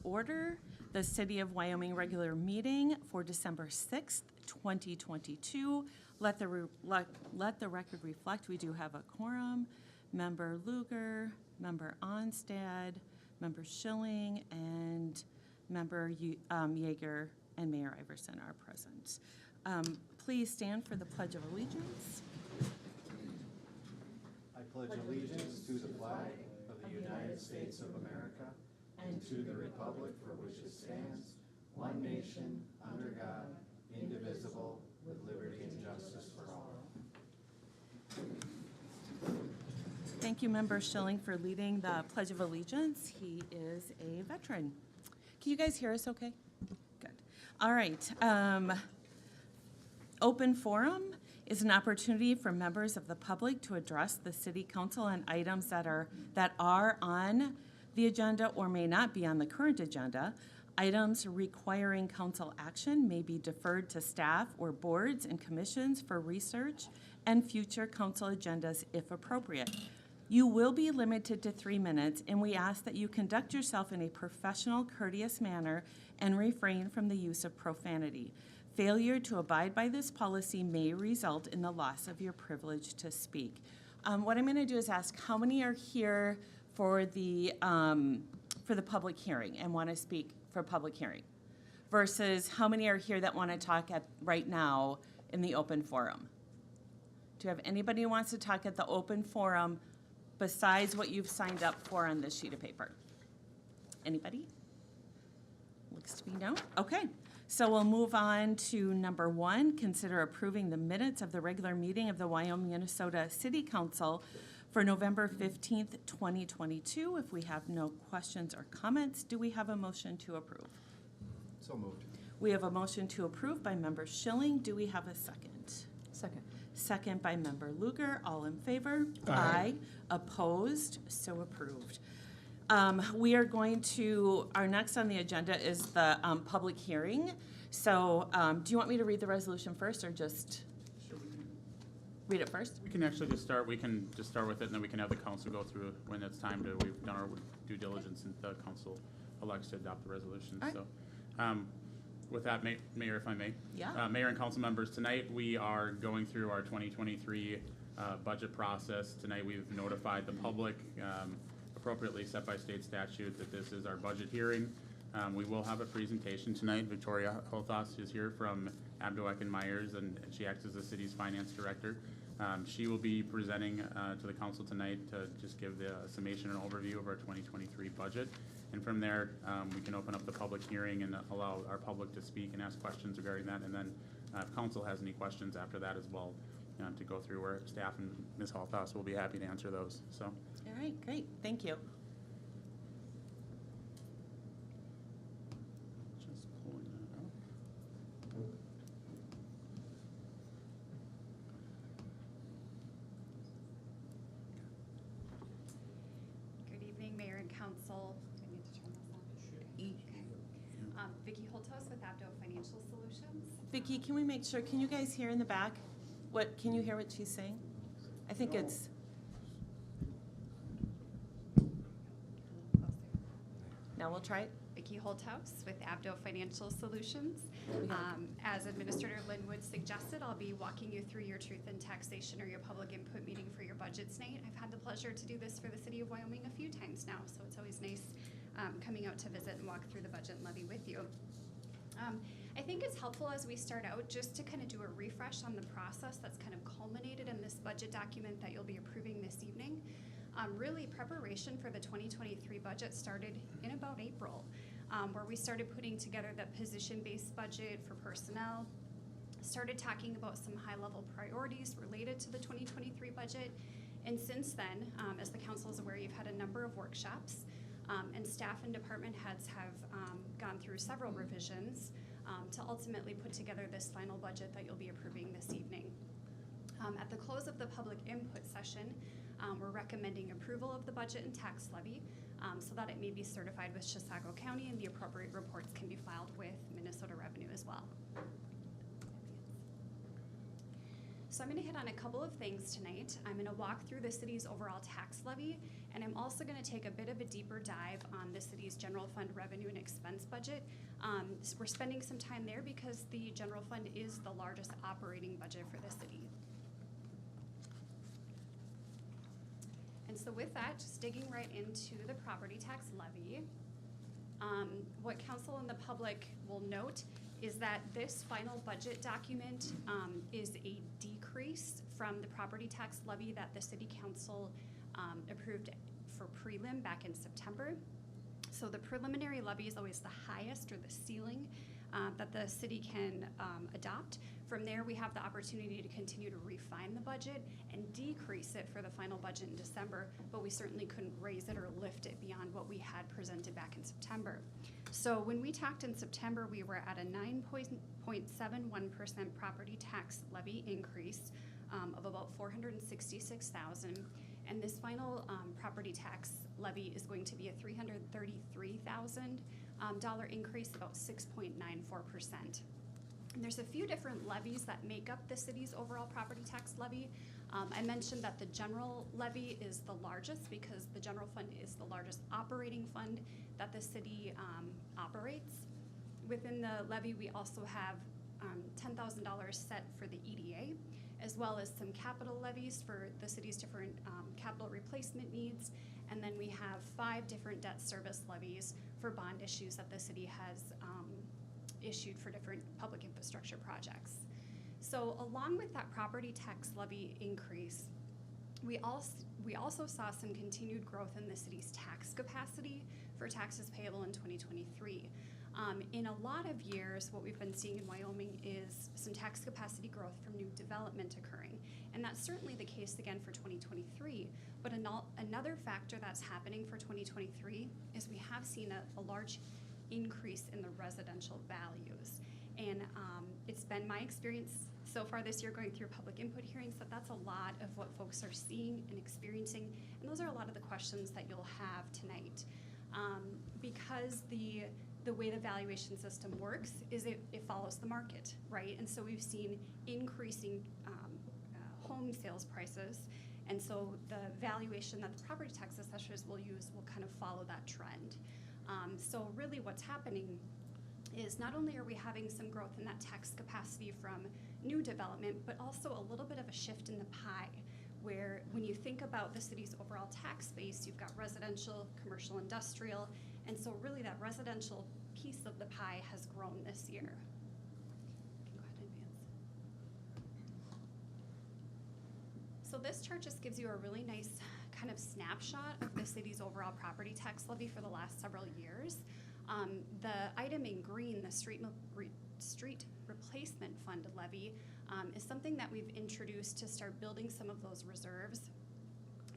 order the City of Wyoming regular meeting for December 6th, 2022. Let the record reflect we do have a quorum. Member Luger, Member Onstad, Member Schilling, and Member Yeager and Mayor Iverson are present. Please stand for the Pledge of Allegiance. I pledge allegiance to the flag of the United States of America and to the republic for which it stands, one nation, under God, indivisible, with liberty and justice for all. Thank you, Member Schilling, for leading the Pledge of Allegiance. He is a veteran. Can you guys hear us okay? Good. All right. Open forum is an opportunity for members of the public to address the City Council on items that are on the agenda or may not be on the current agenda. Items requiring council action may be deferred to staff or boards and commissions for research and future council agendas if appropriate. You will be limited to 3 minutes, and we ask that you conduct yourself in a professional, courteous manner and refrain from the use of profanity. Failure to abide by this policy may result in the loss of your privilege to speak. What I'm going to do is ask how many are here for the public hearing and want to speak for public hearing, versus how many are here that want to talk right now in the open forum. Do you have anybody who wants to talk at the open forum besides what you've signed up for on this sheet of paper? Anybody? Looks to be no. Okay. So we'll move on to number 1, consider approving the minutes of the regular meeting of the Wyoming, Minnesota City Council for November 15th, 2022. If we have no questions or comments, do we have a motion to approve? So moved. We have a motion to approve by Member Schilling. Do we have a second? Second. Second by Member Luger. All in favor? Aye. Opposed? So approved. We are going to, our next on the agenda is the public hearing. So do you want me to read the resolution first or just read it first? We can actually just start with it, and then we can have the council go through when it's time to, we've done our due diligence and the council elects to adopt the resolution. All right. So with that, Mayor, if I may. Yeah. Mayor and council members, tonight we are going through our 2023 budget process. Tonight we've notified the public, appropriately set by state statute, that this is our budget hearing. We will have a presentation tonight. Victoria Holthos is here from Abdoak and Myers, and she acts as the city's finance director. She will be presenting to the council tonight to just give the summation and overview of our 2023 budget. And from there, we can open up the public hearing and allow our public to speak and ask questions regarding that. And then if council has any questions after that as well, to go through, where staff and Ms. Holthos will be happy to answer those. So. All right, great. Thank you. Just pulling that out. Good evening, Mayor and Council. Do I need to turn this on? Okay. Vicki Holtos with Abdo Financial Solutions. Vicki, can we make sure, can you guys hear in the back? Can you hear what she's saying? I think it's. Now we'll try it. Vicki Holthouse with Abdo Financial Solutions. As Administrator Linwood suggested, I'll be walking you through your truth and taxation or your public input meeting for your budgets night. I've had the pleasure to do this for the City of Wyoming a few times now, so it's always nice coming out to visit and walk through the budget and levy with you. I think it's helpful as we start out just to kind of do a refresh on the process that's kind of culminated in this budget document that you'll be approving this evening. Really, preparation for the 2023 budget started in about April, where we started putting together the position-based budget for personnel, started talking about some high-level priorities related to the 2023 budget, and since then, as the council is aware, you've had a number of workshops, and staff and department heads have gone through several revisions to ultimately put together this final budget that you'll be approving this evening. At the close of the public input session, we're recommending approval of the budget and tax levy so that it may be certified with Chisago County, and the appropriate reports can be filed with Minnesota Revenue as well. So I'm going to hit on a couple of things tonight. I'm going to walk through the city's overall tax levy And I'm also going to take a bit of a deeper dive on the city's general fund revenue and expense budget. We're spending some time there because the general fund is the largest operating budget for the city. And so with that, just digging right into the property tax levy, what council and the public will note is that this final budget document is a decrease from the property tax levy that the city council approved for prelim back in September. So the preliminary levy is always the highest, or the ceiling, that the city can adopt. From there, we have the opportunity to continue to refine the budget and decrease it for the final budget in December, but we certainly couldn't raise it or lift it beyond what we had presented back in September. So when we talked in September, we were at a 9.71% property tax levy increase of about $466,000. And this final property tax levy is going to be a $333,000 increase, about 6.94%. And there's a few different levies that make up the city's overall property tax levy. I mentioned that the general levy is the largest because the general fund is the largest operating fund that the city operates. Within the levy, we also have $10,000 set for the EDA, as well as some capital levies for the city's different capital replacement needs. And then we have 5 different debt service levies for bond issues that the city has issued for different public infrastructure projects. So along with that property tax levy increase, we also saw some continued growth in the city's tax capacity for taxes payable in 2023. In a lot of years, what we've been seeing in Wyoming is some tax capacity growth from new development occurring. And that's certainly the case again for 2023. But another factor that's happening for 2023 is we have seen a large increase in the residential values. And it's been my experience so far this year going through public input hearings that that's a lot of what folks are seeing and experiencing. And those are a lot of the questions that you'll have tonight. Because the way the valuation system works is it follows the market, right? And so we've seen increasing home sales prices. And so the valuation that the property tax assessors will use will kind of follow that trend. So really what's happening is not only are we having some growth in that tax capacity from new development, but also a little bit of a shift in the pie, where when you think about the city's overall tax base, you've got residential, commercial, industrial, and so really that residential piece of the pie has grown this year. You can go ahead and advance. So this chart just gives you a really nice kind of snapshot of the city's overall property tax levy for the last several years. The item in green, the street replacement fund levy, is something that we've introduced to start building some of those reserves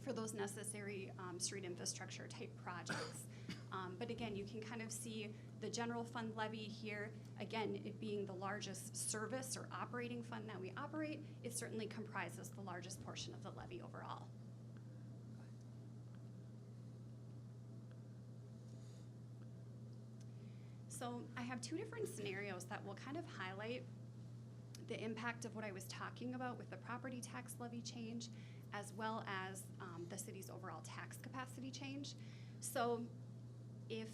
for those necessary street infrastructure type projects. But again, you can kind of see the general fund levy here. Again, it being the largest service or operating fund that we operate, it certainly comprises the largest portion of the levy overall. So I have 2 different scenarios that will kind of highlight the impact of what I was talking about with the property tax levy change, as well as the city's overall tax capacity change. So if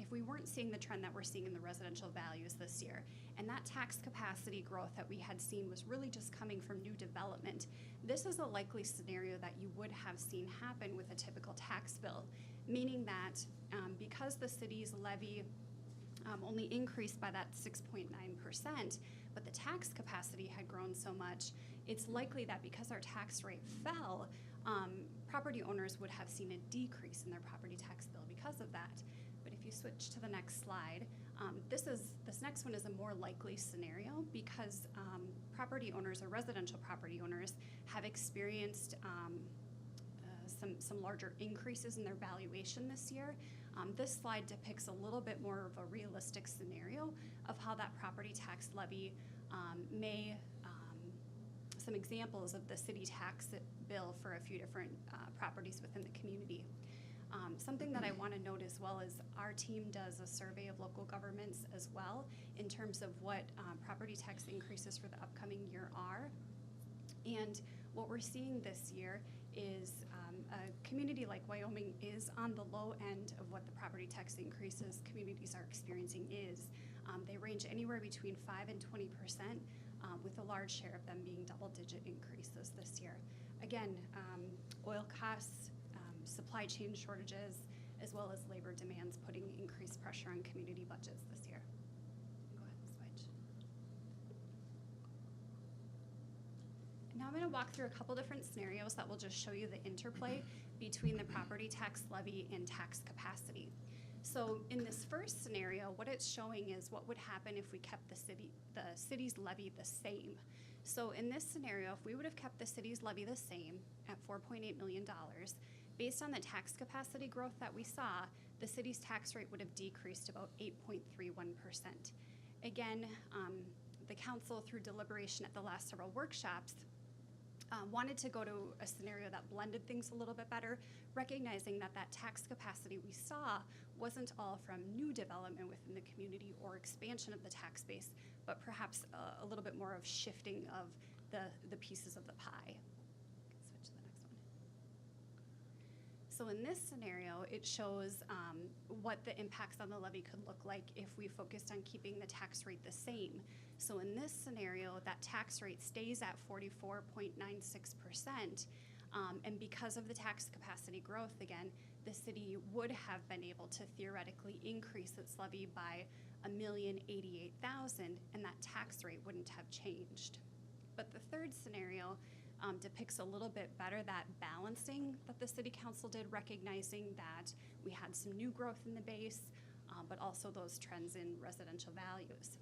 we weren't seeing the trend that we're seeing in the residential values this year, and that tax capacity growth that we had seen was really just coming from new development, this is a likely scenario that you would have seen happen with a typical tax bill, meaning that because the city's levy only increased by that 6.9%, but the tax capacity had grown so much, it's likely that because our tax rate fell, property owners would have seen a decrease in their property tax bill because of that. But if you switch to the next slide, this next one is a more likely scenario because property owners or residential property owners have experienced some larger increases in their valuation this year. This slide depicts a little bit more of a realistic scenario of how that property tax levy some examples of the city tax bill for a few different properties within the community. Something that I want to note as well is our team does a survey of local governments as well in terms of what property tax increases for the upcoming year are. And what we're seeing this year is a community like Wyoming is on the low end of what the property tax increases communities are experiencing is. They range anywhere between 5 and 20%, with a large share of them being double-digit increases this year. Again, oil costs, supply chain shortages, as well as labor demands putting increased pressure on community budgets this year. Go ahead and switch. Now I'm going to walk through a couple different scenarios that will just show you the interplay between the property tax levy and tax capacity. So in this first scenario, what it's showing is what would happen if we kept the city's levy the same. So in this scenario, if we would have kept the city's levy the same at $4.8 million, based on the tax capacity growth that we saw, the city's tax rate would have decreased about 8.31%. Again, the council, through deliberation at the last several workshops, wanted to go to a scenario that blended things a little bit better, recognizing that that tax capacity we saw wasn't all from new development within the community or expansion of the tax base, but perhaps a little bit more of shifting of the pieces of the pie. Switch to the next one. So in this scenario, it shows what the impacts on the levy could look like if we focused on keeping the tax rate the same. So in this scenario, that tax rate stays at 44.96%, and because of the tax capacity growth, again, the city would have been able to theoretically increase its levy by $1,088,000, and that tax rate wouldn't have changed. But the third scenario depicts a little bit better that balancing that the city council did, recognizing that we had some new growth in the base, but also those trends in residential values.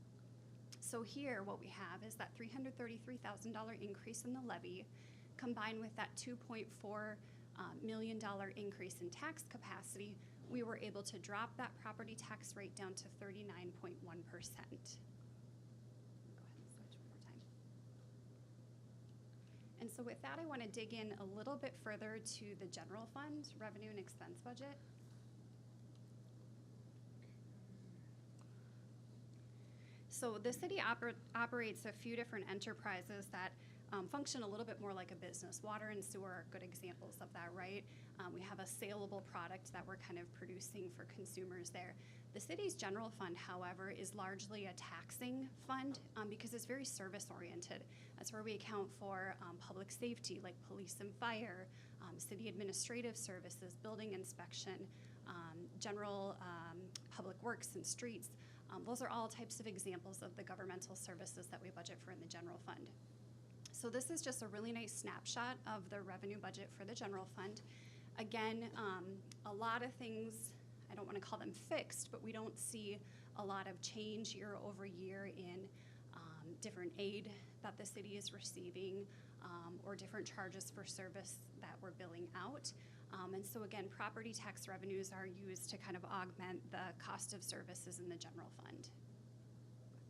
So here what we have is that $333,000 increase in the levy combined with that $2.4 million increase in tax capacity. We were able to drop that property tax rate down to 39.1%. Go ahead and switch one more time. And so with that, I want to dig in a little bit further to the general fund revenue and expense budget. So the city operates a few different enterprises that function a little bit more like a business. Water and sewer are good examples of that, right? We have a saleable product that we're kind of producing for consumers there. The city's general fund, however, is largely a taxing fund because it's very service-oriented. That's where we account for public safety, like police and fire, city administrative services, building inspection, general public works and streets. Those are all types of examples of the governmental services that we budget for in the general fund. So this is just a really nice snapshot of the revenue budget for the general fund. Again, a lot of things, I don't want to call them fixed, but we don't see a lot of change year over year in different aid that the city is receiving or different charges for service that we're billing out. And so again, property tax revenues are used to kind of augment the cost of services in the general fund.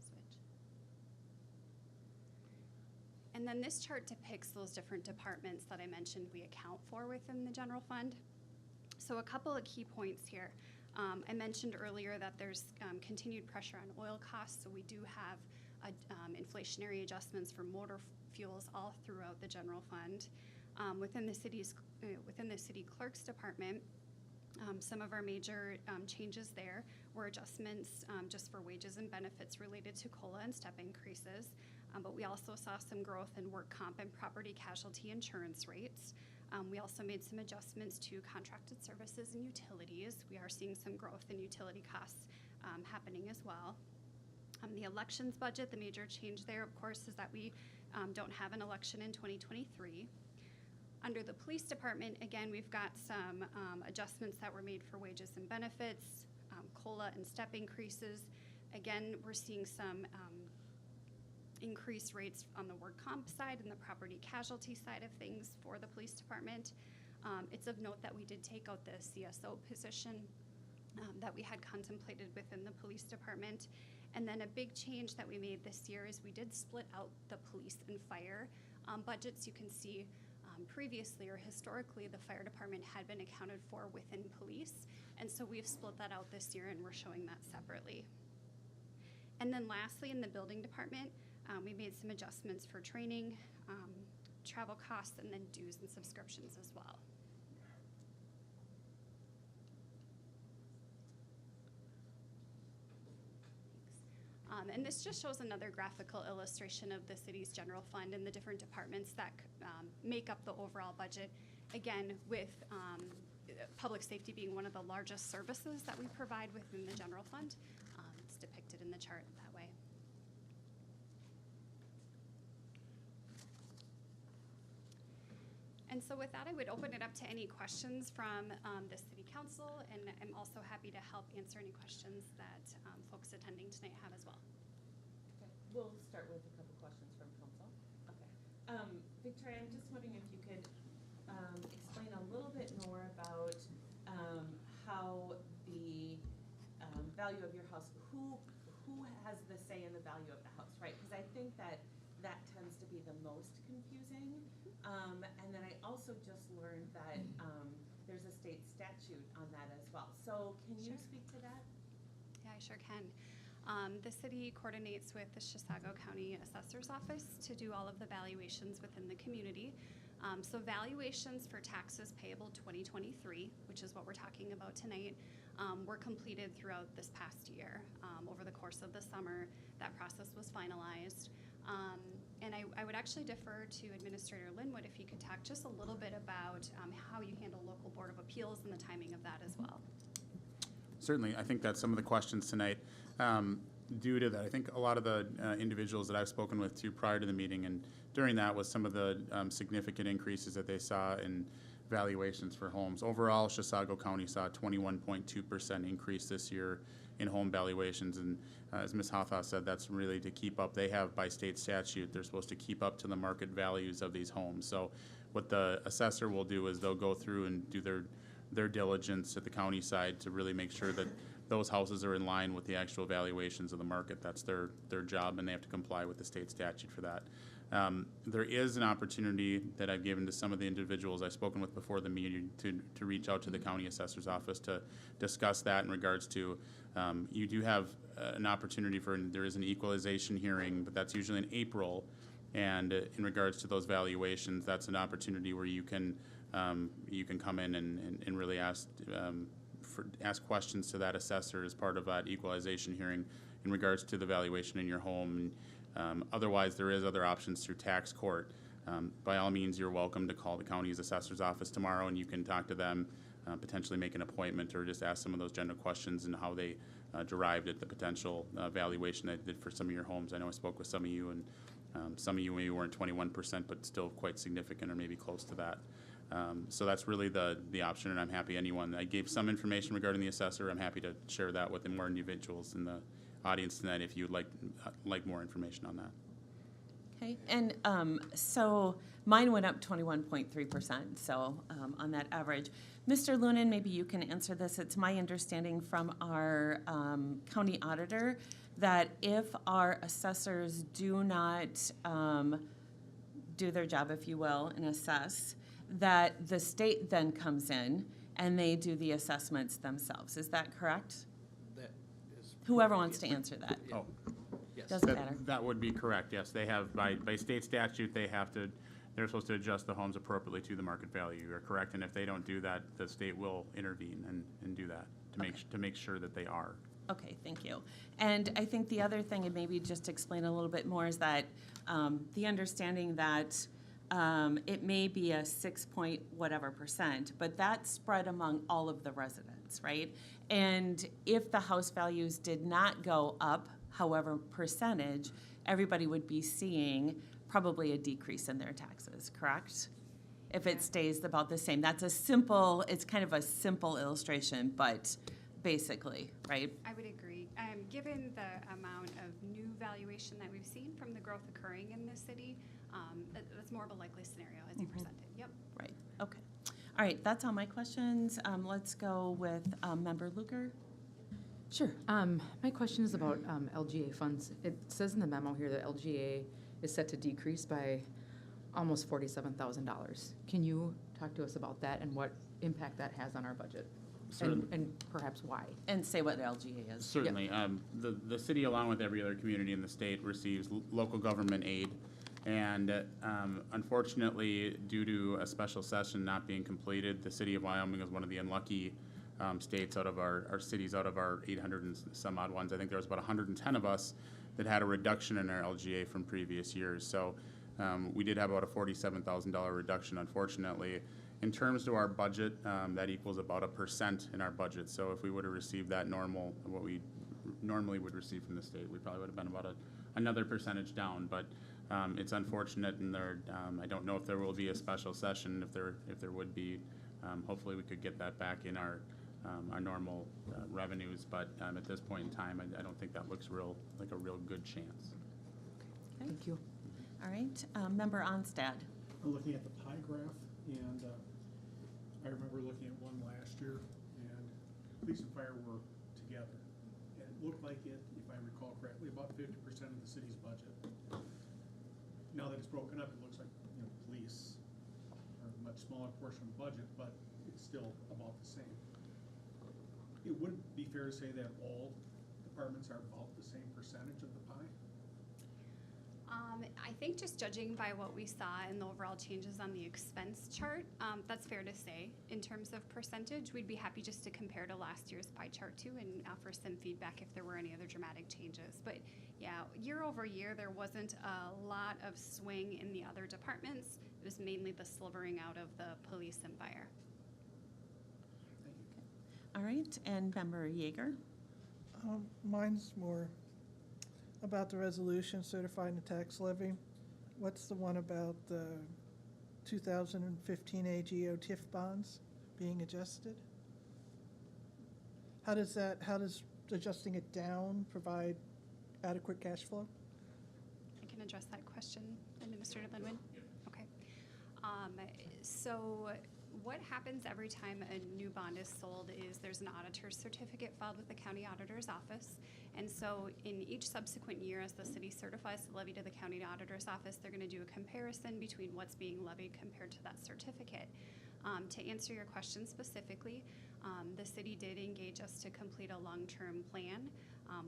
Switch. And then this chart depicts those different departments that I mentioned we account for within the general fund. So a couple of key points here. I mentioned earlier that there's continued pressure on oil costs, so we do have inflationary adjustments for motor fuels all throughout the general fund. Within the city clerk's department, some of our major changes there were adjustments just for wages and benefits related to COLA and step increases, but we also saw some growth in work comp and property casualty insurance rates. We also made some adjustments to contracted services and utilities. We are seeing some growth in utility costs happening as well. The elections budget, the major change there, of course, is that we don't have an election in 2023. Under the police department, again, we've got some adjustments that were made for wages and benefits, COLA and step increases. Again, we're seeing some increased rates on the work comp side and the property casualty side of things for the police department. It's of note that we did take out the CSO position that we had contemplated within the police department. And then a big change that we made this year is we did split out the police and fire budgets. You can see previously or historically the fire department had been accounted for within police, and so we've split that out this year and we're showing that separately. And then lastly, in the building department, we made some adjustments for training, travel costs, and then dues and subscriptions as well. And this just shows another graphical illustration of the city's general fund and the different departments that make up the overall budget. Again, with public safety being one of the largest services that we provide within the general fund, it's depicted in the chart that way. And so with that, I would open it up to any questions from the City Council, and I'm also happy to help answer any questions that folks attending tonight have as well. Okay. We'll start with a couple questions from council. Okay. Victoria, I'm just wondering if you could explain a little bit more about how the value of your house, who has the say in the value of the house, right? Because I think that tends to be the most confusing. And then I also just learned that there's a state statute on that as well. So can you speak to that? Yeah, I sure can. The city coordinates with the Chisago County Assessor's Office to do all of the valuations within the community. So valuations for taxes payable 2023, which is what we're talking about tonight, were completed throughout this past year. Over the course of the summer, that process was finalized. And I would actually defer to Administrator Linwood if you could talk just a little bit about how you handle local Board of Appeals and the timing of that as well. Certainly, I think that's some of the questions tonight. Due to that, I think a lot of the individuals that I've spoken with too prior to the meeting and during that was some of the significant increases that they saw in valuations for homes. Overall, Chisago County saw a 21.2% increase this year in home valuations, and as Ms. Hotha said, that's really to keep up. They have, by state statute, they're supposed to keep up to the market values of these homes. So what the assessor will do is they'll go through and do their diligence at the county side to really make sure that those houses are in line with the actual valuations of the market. That's their job, and they have to comply with the state statute for that. There is an opportunity that I've given to some of the individuals I've spoken with before the meeting to reach out to the county assessor's office to discuss that in regards to, you do have an opportunity there is an equalization hearing, but that's usually in April. And in regards to those valuations, that's an opportunity where you can come in and really ask questions to that assessor as part of that equalization hearing in regards to the valuation in your home. Otherwise, there is other options through tax court. By all means, you're welcome to call the county's assessor's office tomorrow, and you can talk to them, potentially make an appointment, or just ask some of those general questions and how they derived at the potential valuation they did for some of your homes. I know I spoke with some of you, and some of you maybe weren't 21%, but still quite significant, or maybe close to that. So that's really the option, and I'm happy I gave some information regarding the assessor. I'm happy to share that with the more individuals in the audience tonight if you'd like more information on that. Okay, and so mine went up 21.3%, so on that average. Mr. Lunan, maybe you can answer this. It's my understanding from our county auditor that if our assessors do not do their job, if you will, and assess, that the state then comes in and they do the assessments themselves. Is that correct? That is. Whoever wants to answer that. Oh, Yes. Doesn't matter. that would be correct, yes. They have, by state statute, they're supposed to adjust the homes appropriately to the market value. You're correct, and if they don't do that, the state will intervene and do that to make sure that they are. Okay, thank you. And I think the other thing, and maybe just explain a little bit more, is that the understanding that it may be a 6-point-whatever%, but that's spread among all of the residents, right? And if the house values did not go up, however percentage, everybody would be seeing probably a decrease in their taxes, correct? If it stays about the same. It's kind of a simple illustration, but basically, right? I would agree. Given the amount of new valuation that we've seen from the growth occurring in this city, that's more of a likely scenario as you presented. Yep. Right, okay. All right, that's all my questions. Let's go with Member Luker. Sure. My question is about LGA funds. It says in the memo here that LGA is set to decrease by almost $47,000. Can you talk to us about that and what impact that has on our budget? And perhaps why? And say what LGA is. Certainly. The city, along with every other community in the state, receives local government aid. And unfortunately, due to a special session not being completed, the city of Wyoming is one of the unlucky states out of our cities, out of our 800 and some odd ones. I think there was about 110 of us that had a reduction in our LGA from previous years. So we did have about a $47,000 reduction, unfortunately. In terms to our budget, that equals about 1% in our budget. So if we would have received that what we normally would receive from the state, we probably would have been about another percentage down. But it's unfortunate, and I don't know if there will be a special session. If there would be, hopefully we could get that back in our normal revenues. But at this point in time, I don't think that looks like a real good chance. Okay. Thank you. All right, Member Onstad. I'm looking at the pie graph, and I remember looking at one last year, and police and fire were together. And it looked like it, if I recall correctly, about 50% of the city's budget. Now that it's broken up, it looks like, police are a much smaller portion of the budget, but it's still about the same. It wouldn't be fair to say that all departments are about the same percentage of the pie? I think just judging by what we saw in the overall changes on the expense chart, that's fair to say. In terms of percentage, we'd be happy just to compare to last year's pie chart too and offer some feedback if there were any other dramatic changes. But yeah, year over year, there wasn't a lot of swing in the other departments. It was mainly the slivering out of the police and fire. All right, and Member Yeager. Mine's more about the resolution certifying the tax levy. What's the one about the 2015 AGO TIF bonds being adjusted? How does adjusting it down provide adequate cash flow? I can address that question, Administrator Linwood. Okay. So what happens every time a new bond is sold is there's an auditor's certificate filed with the county auditor's office. And so in each subsequent year, as the city certifies the levy to the county auditor's office, they're going to do a comparison between what's being levied compared to that certificate. To answer your question specifically, the city did engage us to complete a long-term plan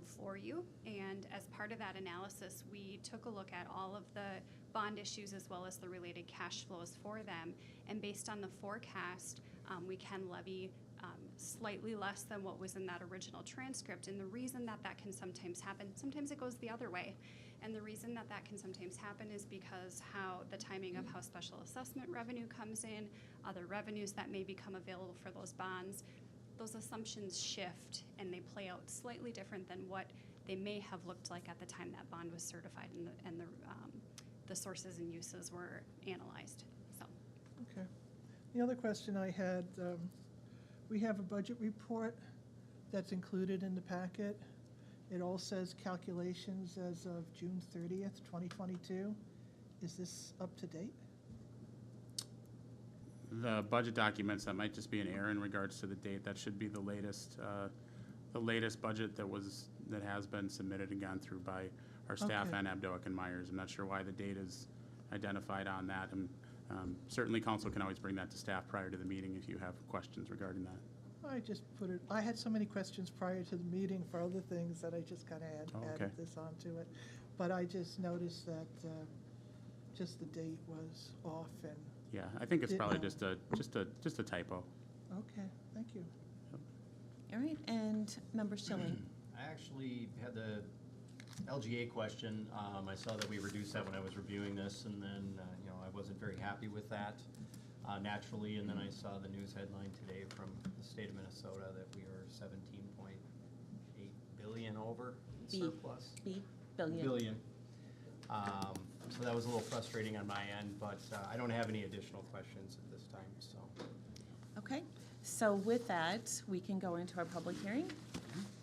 for you. And as part of that analysis, we took a look at all of the bond issues as well as the related cash flows for them. And based on the forecast, we can levy slightly less than what was in that original transcript. And the reason that can sometimes happen, sometimes it goes the other way. And the reason that can sometimes happen is because the timing of how special assessment revenue comes in, other revenues that may become available for those bonds, those assumptions shift and they play out slightly different than what they may have looked like at the time that bond was certified and the sources and uses were analyzed. So. Okay. The other question I had, we have a budget report that's included in the packet. It all says calculations as of June 30th, 2022. Is this up to date? The budget documents, that might just be an error in regards to the date. That should be the latest budget that has been submitted and gone through by our staff Okay. and Abdoak and Myers. I'm not sure why the date is identified on that. And certainly council can always bring that to staff prior to the meeting if you have questions regarding that. I just put it, I had so many questions prior to the meeting for other things that I just kind of okay. added this onto it. But I just noticed that just the date was off and, Yeah, I think it's Did probably know. just a typo. okay, thank you. All right, and Member Schilling. I actually had the LGA question. I saw that we reduced that when I was reviewing this, and then I wasn't very happy with that naturally. And then I saw the news headline today from the state of Minnesota that we are 17.8 billion over in surplus. Billion. So that was a little frustrating on my end, but I don't have any additional questions at this time. So. Okay, so with that, we can go into our public hearing.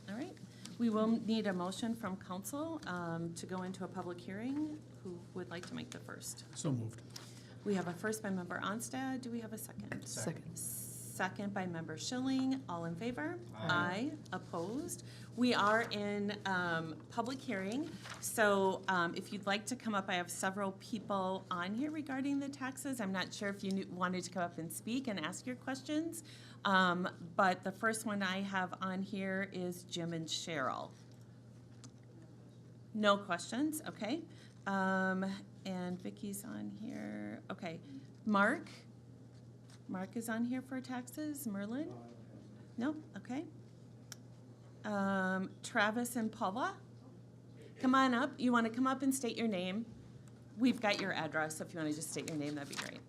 All right, we will need a motion from council to go into a public hearing. Who would like to make the first? So moved. We have a first by Member Onstad. Do we have a second? Second. Second by Member Schilling. All in favor? Aye. Opposed? We are in public hearing, so if you'd like to come up, I have several people on here regarding the taxes. I'm not sure if you wanted to come up and speak and ask your questions, but the first one I have on here is Jim and Cheryl. No questions, okay. And Vicky's on here. Okay, Mark is on here for taxes. Merlin? No? Okay. Travis and Paula, come on up. You want to come up and state your name? We've got your address, so if you want to just state your name, that'd be great.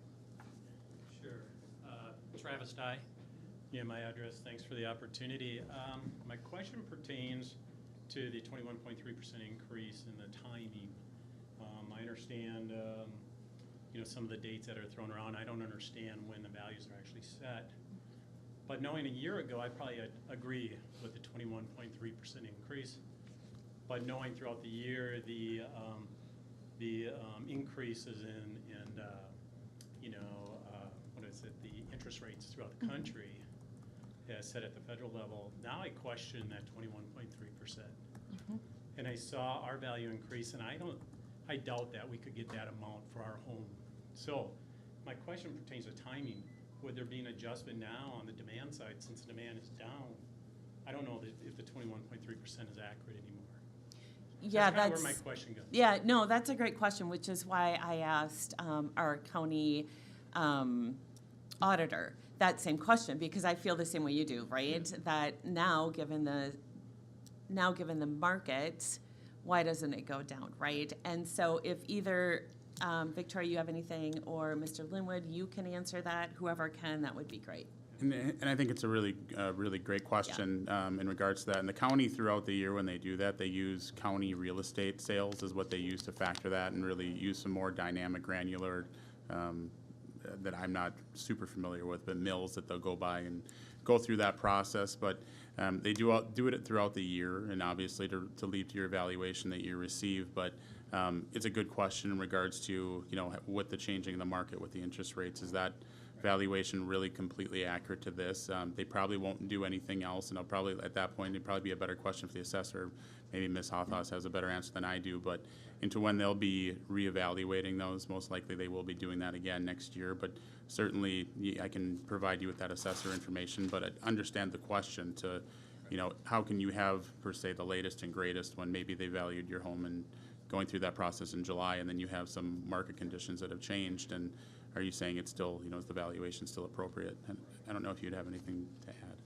Sure. Travis Dye. Yeah, my address. Thanks for the opportunity. My question pertains to the 21.3% increase in the timing. I understand, some of the dates that are thrown around. I don't understand when the values are actually set. But knowing a year ago, I probably agree with the 21.3% increase. But knowing throughout the year the increases in the interest rates throughout the country, as set at the federal level, now I question that 21.3%. And I saw our value increase, and I doubt that we could get that amount for our home. So my question pertains to timing. Would there be an adjustment now on the demand side, since the demand is down? I don't know if the 21.3% is accurate anymore. Yeah, That's kind of where my question goes. Yeah, no, that's a great question, which is why I asked our county auditor that same question, because I feel the same way you do, right? That now, given the market, why doesn't it go down, right? And so if either Victoria, you have anything, or Mr. Linwood, you can answer that. Whoever can, that would be great. And I think it's a really great question in regards to that. And the county, throughout the year when they do that, they use county real estate sales is what they use to factor that, and really use some more dynamic, granular, that I'm not super familiar with, but mills that they'll go by and go through that process. But they do it throughout the year, and obviously to lead to your evaluation that you receive. But it's a good question in regards to, with the changing in the market with the interest rates. Is that valuation really completely accurate to this? They probably won't do anything else, and at that point, it'd probably be a better question for the assessor. Maybe Ms. Hothhaus has a better answer than I do, but into when they'll be reevaluating those, most likely they will be doing that again next year. But certainly, I can provide you with that assessor information, but I understand the question to, how can you have, per se, the latest and greatest when maybe they valued your home and going through that process in July, and then you have some market conditions that have changed, and are you saying it's still, is the valuation still appropriate? And I don't know if you'd have anything to add.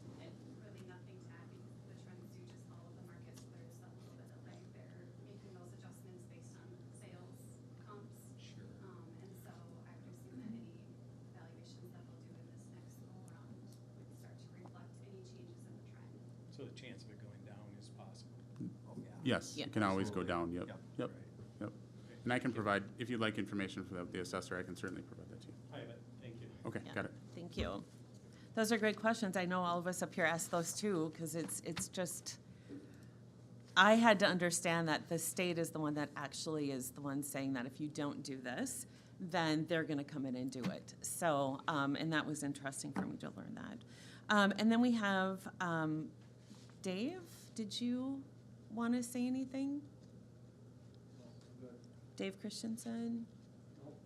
Really nothing to add, because the trends do just follow the market, so there's a little bit of lag there, making those adjustments based on sales comps. Sure. And so I would assume that any valuations that they'll do in this next go around would start to reflect any changes in the trend. So the chance of it going down is possible. Oh, yeah. Yes, Yeah. it can always go Absolutely. down, yep. Yep. And I can provide, if you'd like information for the assessor, I can certainly provide that to you. I have it. Thank you. Okay, Yeah. got it. Thank you. Those are great questions. I know all of us up here asked those too, because it's just, I had to understand that the state is the one that actually is the one saying that if you don't do this, then they're going to come in and do it. So, and that was interesting for me to learn that. And then we have Dave. Did you want to say anything? Dave Christensen?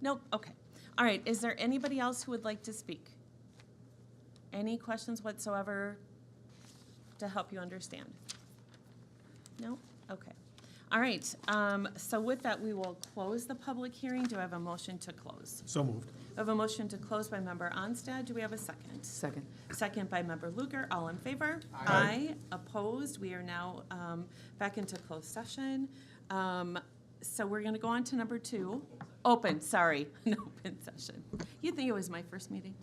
Nope. Okay. All right. Is there anybody else who would like to speak? Any questions whatsoever to help you understand? No? Okay. All right. So with that, we will close the public hearing. Do I have a motion to close? So moved. I have a motion to close by Member Onstad. Do we have a second? Second. Second by Member Luger. All in favor? Aye. Opposed? We are now back into closed session. So we're going to go on to number 2. Open, sorry, an open session. You'd think it was my first meeting.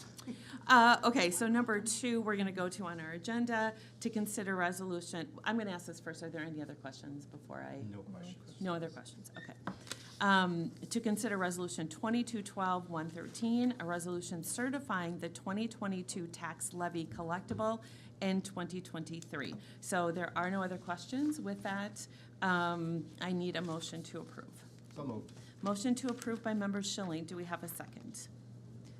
Okay, so number 2, we're going to go to on our agenda to consider resolution. I'm going to ask this first. Are there any other questions before I? No questions. No other questions, okay. To consider Resolution 2212-113, a resolution certifying the 2022 tax levy collectible in 2023. So there are no other questions. With that, I need a motion to approve. So moved. Motion to approve by Member Schilling. Do we have a second?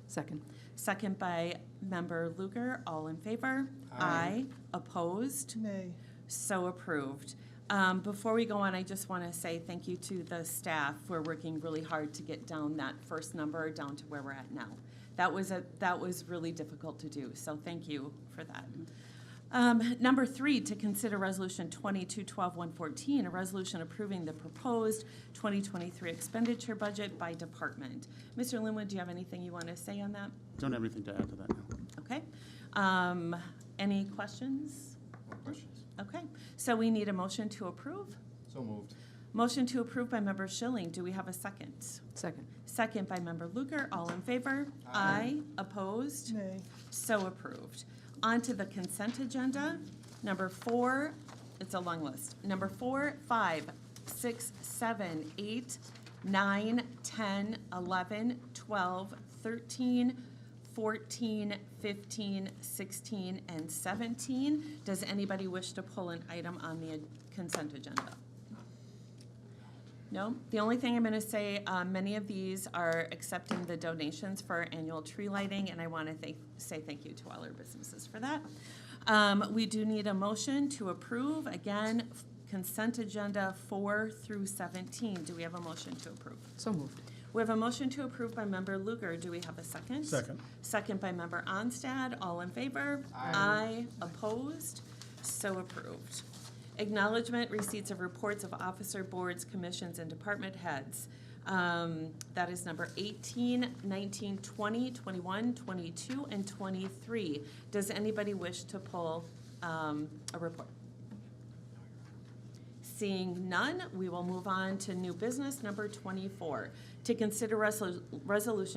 Second. Second by Member Luger. All in favor? Aye. Opposed? Nay. So approved. Before we go on, I just want to say thank you to the staff. We're working really hard to get down that first number down to where we're at now. That was really difficult to do, so thank you for that. Number 3, to consider Resolution 2212-114, a resolution approving the proposed 2023 expenditure budget by department. Mr. Linwood, do you have anything you want to say on that? Don't have anything to add to that now. Okay. Any questions? No questions. Okay, so we need a motion to approve. So moved. Motion to approve by Member Schilling. Do we have a second? Second. Second by Member Luker. All in favor? Aye. Opposed? Nay. So approved. On to the consent agenda. Number 4, it's a long list. Number 4, 5, 6, 7, 8, 9, 10, 11, 12, 13, 14, 15, 16, and 17. Does anybody wish to pull an item on the consent agenda? No? The only thing I'm going to say, many of these are accepting the donations for our annual tree lighting, and I want to say thank you to all our businesses for that. We do need a motion to approve, again, consent agenda 4 through 17. Do we have a motion to approve? So moved. We have a motion to approve by Member Luger. Do we have a second? Second. Second by Member Onstad. All in favor? Aye. Opposed? So approved. Acknowledgement, receipts of reports of officer boards, commissions, and department heads. That is number 18, 19, 20, 21, 22, and 23. Does anybody wish to pull a report? Seeing none, we will move on to new business number 24. To consider resolution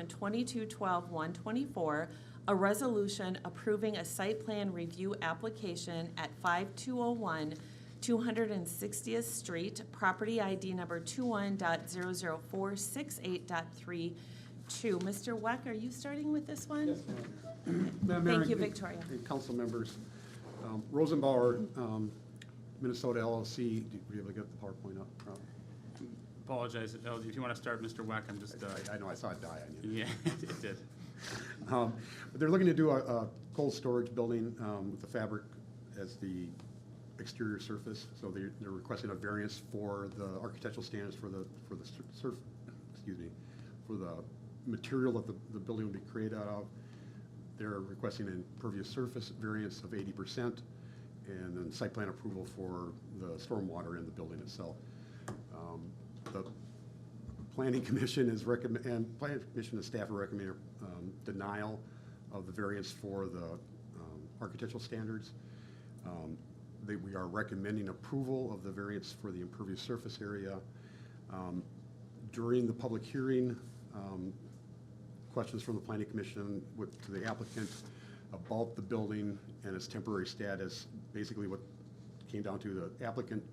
2212-124, a resolution approving a site plan review application at 5201 260th Street, property ID number 21.00468.32. Mr. Weck, are you starting with this one? Yes, ma'am. Madam Mayor Thank you, and- Victoria. And council members, Rosenbauer, Minnesota LLC, do you be able to get the PowerPoint up? Apologize, if you want to start, Mr. Weck, I'm just, I know, I saw it die on you. yeah, it did. But they're looking to do a cold storage building with the fabric as the exterior surface. So they're requesting a variance for the architectural standards for the material that the building will be created out of. They're requesting an impervious surface variance of 80% and then site plan approval for the stormwater in the building itself. The Planning Commission and staff are recommending denial of the variance for the architectural standards. We are recommending approval of the variance for the impervious surface area. During the public hearing, questions from the Planning Commission to the applicant about the building and its temporary status. Basically what came down to, the applicant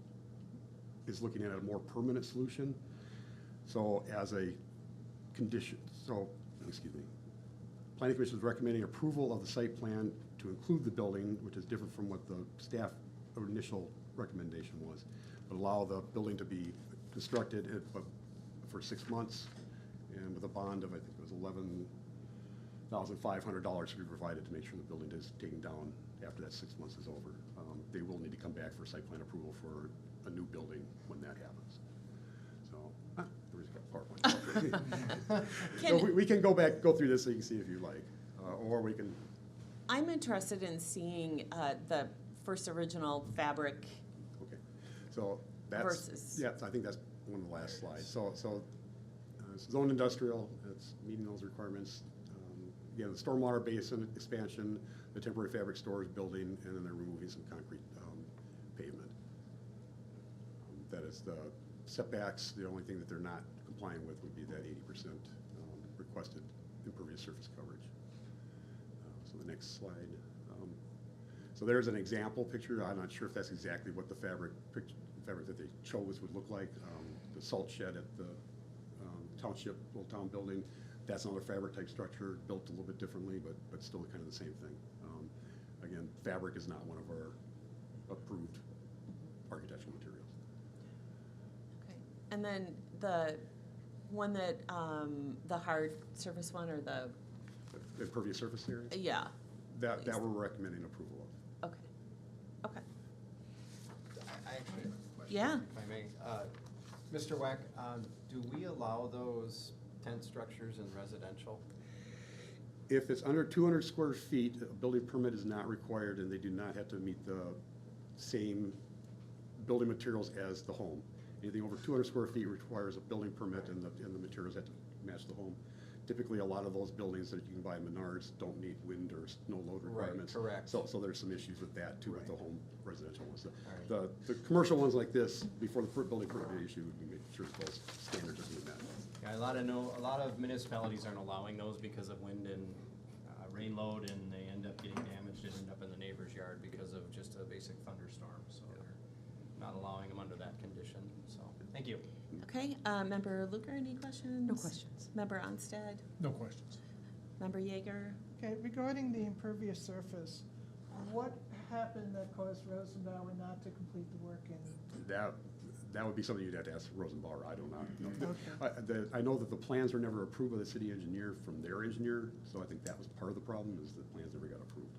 is looking at a more permanent solution. So as a condition, Planning Commission is recommending approval of the site plan to include the building, which is different from what the staff initial recommendation was, but allow the building to be constructed for 6 months and with a bond of, I think it was $11,500 to be provided to make sure the building is taken down after that 6 months is over. They will need to come back for site plan approval for a new building when that happens. So, there was a PowerPoint. So we can go through this so you can see if you like, or we can. I'm interested in seeing the first original fabric. Okay, so that's. Versus. Yeah, I think that's one of the last slides. So it's zone industrial, it's meeting those requirements. Again, the stormwater basin expansion, the temporary fabric storage building, and then they're removing some concrete pavement. That is the setbacks. The only thing that they're not complying with would be that 80% requested impervious surface coverage. So the next slide. So there's an example picture. I'm not sure if that's exactly what the fabric that they chose would look like. The salt shed at the township, Old Town building. That's another fabric type structure, built a little bit differently, but still kind of the same thing. Again, fabric is not one of our approved architectural materials. Okay. And then the one that, the hard surface one or the, Impervious surface area? yeah, That we're recommending approval of. okay. Okay. I actually have a question. Yeah. If I may. Mr. Weck, do we allow those tent structures in residential? If it's under 200 square feet, a building permit is not required, and they do not have to meet the same building materials as the home. Anything over 200 square feet requires a building permit, and the materials have to match the home. typically a lot of those buildings that you can buy in Menards don't meet wind or snow load Right, requirements. correct. So there's some issues with that too, with the Right. home residential ones. Alright. The commercial ones like this, before the building permit issue, we make sure that those standards are being met. Yeah, a lot of municipalities aren't allowing those because of wind and rain load, and they end up getting damaged and end up in the neighbor's yard because of just a basic thunderstorm, so they're not allowing them under that condition, so, thank you. Okay, Member Luker, any questions? No questions. Member Onstead? No questions. Member Yeager? Okay, regarding the impervious surface, what happened that caused Rosenbauer not to complete the work in? That would be something you'd have to ask Rosenbauer, I do not know. Okay. I know that the plans were never approved by the city engineer from their engineer, so I think that was part of the problem, is the plans never got approved,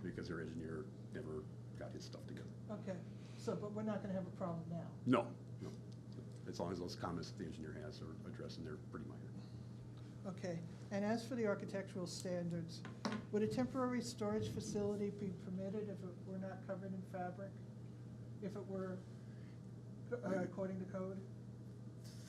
because their engineer never got his stuff together. Okay, so, but we're not gonna have a problem now? No, no, as long as those comments that the engineer has are addressed, and they're pretty minor. Okay, and as for the architectural standards, would a temporary storage facility be permitted if it were not covered in fabric? If it were according to code?